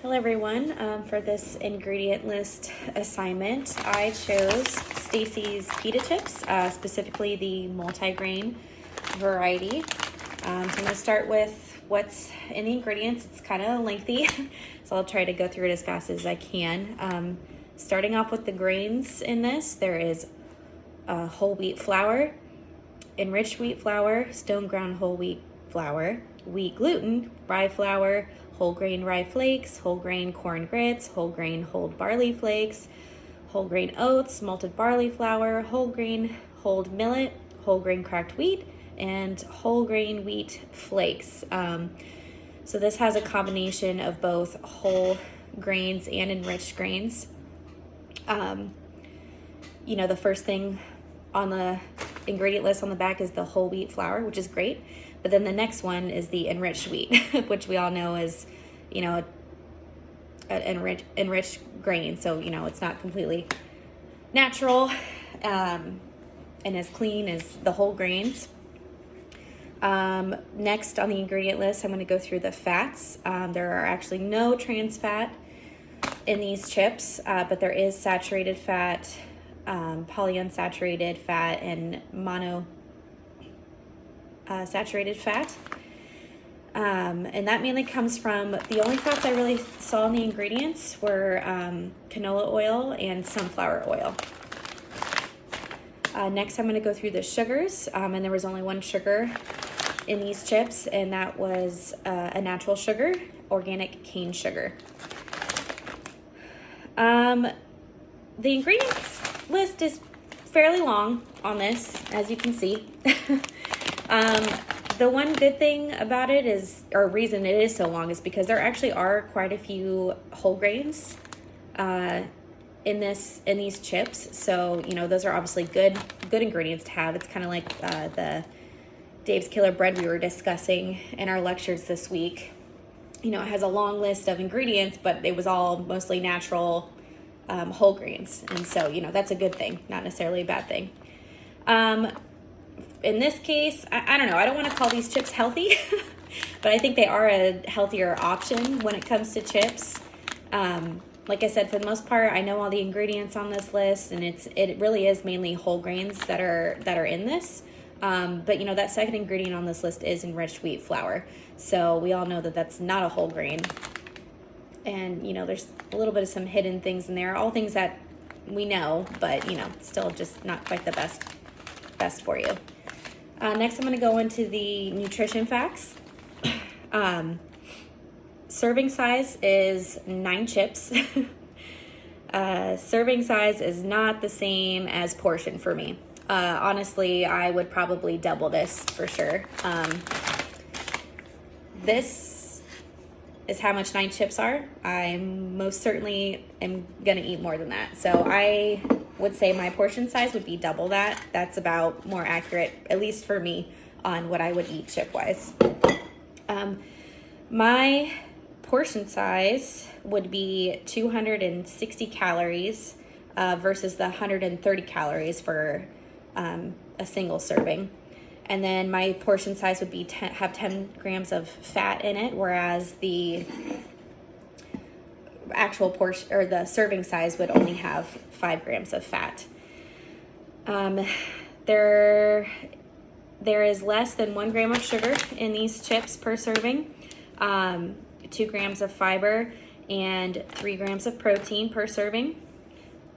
Hello everyone. For this ingredient list assignment, I chose Stacy's pita chips, specifically the multi-grain variety. So I'm going to start with what's in the ingredients. It's kind of lengthy, so I'll try to go through it as fast as I can. Starting off with the grains in this, there is whole wheat flour, enriched wheat flour, stone ground whole wheat flour, wheat gluten, rye flour, whole grain rye flakes, whole grain corn grits, whole grain whole barley flakes, whole grain oats, malted barley flour, whole grain whole millet, whole grain cracked wheat, and whole grain wheat flakes. So this has a combination of both whole grains and enriched grains. The first thing on the ingredient list on the back is the whole wheat flour, which is great. But then the next one is the enriched wheat, which we all know is, an enriched grain. So, it's not completely natural and as clean as the whole grains. Next on the ingredient list, I'm going to go through the fats. There are actually no trans fat in these chips, but there is saturated fat, polyunsaturated fat, and saturated fat. And that mainly comes from, the only fats I really saw in the ingredients were canola oil and sunflower oil. Next, I'm going to go through the sugars, and there was only one sugar in these chips, and that was a natural sugar, organic cane sugar. The ingredients list is fairly long on this, as you can see. The one good thing about it is, or reason it is so long, is because there actually are quite a few whole grains in these chips. So, those are obviously good ingredients to have. It's kind of like the Dave's Killer Bread we were discussing in our lectures this week. It has a long list of ingredients, but it was all mostly natural whole grains. And so, that's a good thing, not necessarily a bad thing. In this case, I don't know, I don't want to call these chips healthy, but I think they are a healthier option when it comes to chips. Like I said, for the most part, I know all the ingredients on this list, and it really is mainly whole grains that are in this. But that second ingredient on this list is enriched wheat flour. So we all know that that's not a whole grain. And, there's a little bit of some hidden things in there, all things that we know, but, still just not quite the best for you. Next, I'm going to go into the nutrition facts. Serving size is 9 chips. Serving size is not the same as portion for me. Honestly, I would probably double this for sure. This is how much 9 chips are. I most certainly am going to eat more than that. So I would say my portion size would be double that. That's about more accurate, at least for me, on what I would eat chip-wise. My portion size would be 260 calories versus the 130 calories for a single serving. And then my portion size would be have 10 grams of fat in it, whereas the actual portion, or the serving size, would only have 5 grams of fat. There is less than 1 gram of sugar in these chips per serving, 2 grams of fiber, and 3 grams of protein per serving.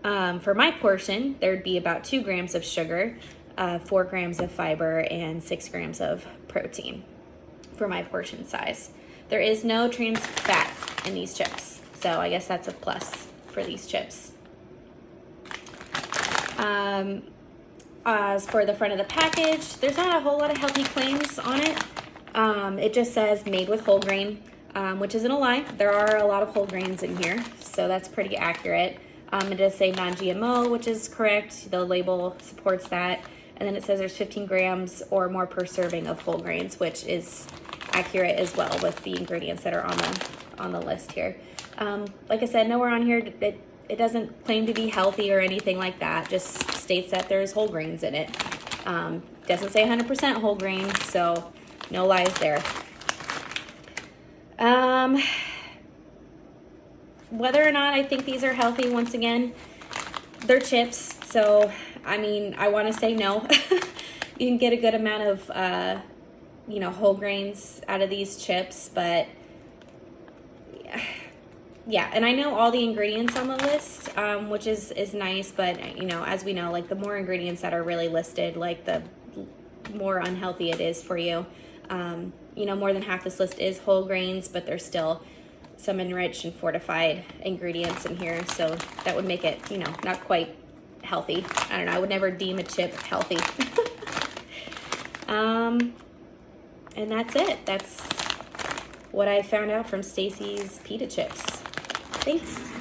For my portion, there'd be about 2 grams of sugar, 4 grams of fiber, and 6 grams of protein for my portion size. There is no trans fat in these chips, so I guess that's a plus for these chips. As for the front of the package, there's not a whole lot of healthy claims on it. It just says made with whole grain, which isn't a lie. There are a lot of whole grains in here, so that's pretty accurate. It does say non-GMO, which is correct. The label supports that. And then it says there's 15 grams or more per serving of whole grains, which is accurate as well with the ingredients that are on the list here. Like I said, nowhere on here it doesn't claim to be healthy or anything like that. Just states that there's whole grains in it. Doesn't say 100% whole grain, so no lies there. whether or not I think these are healthy, once again, they're chips. So, I mean, I want to say no. You can get a good amount of, you know, whole grains out of these chips, but yeah, and I know all the ingredients on the list, which is nice, but you know, as we know, like the more ingredients that are really listed, like the more unhealthy it is for you. You know, more than half this list is whole grains, but there's still some enriched and fortified ingredients in here, so that would make it, you know, not quite healthy. I don't know, I would never deem a chip healthy. And that's it. That's what I found out from Stacy's Pita Chips. Thanks.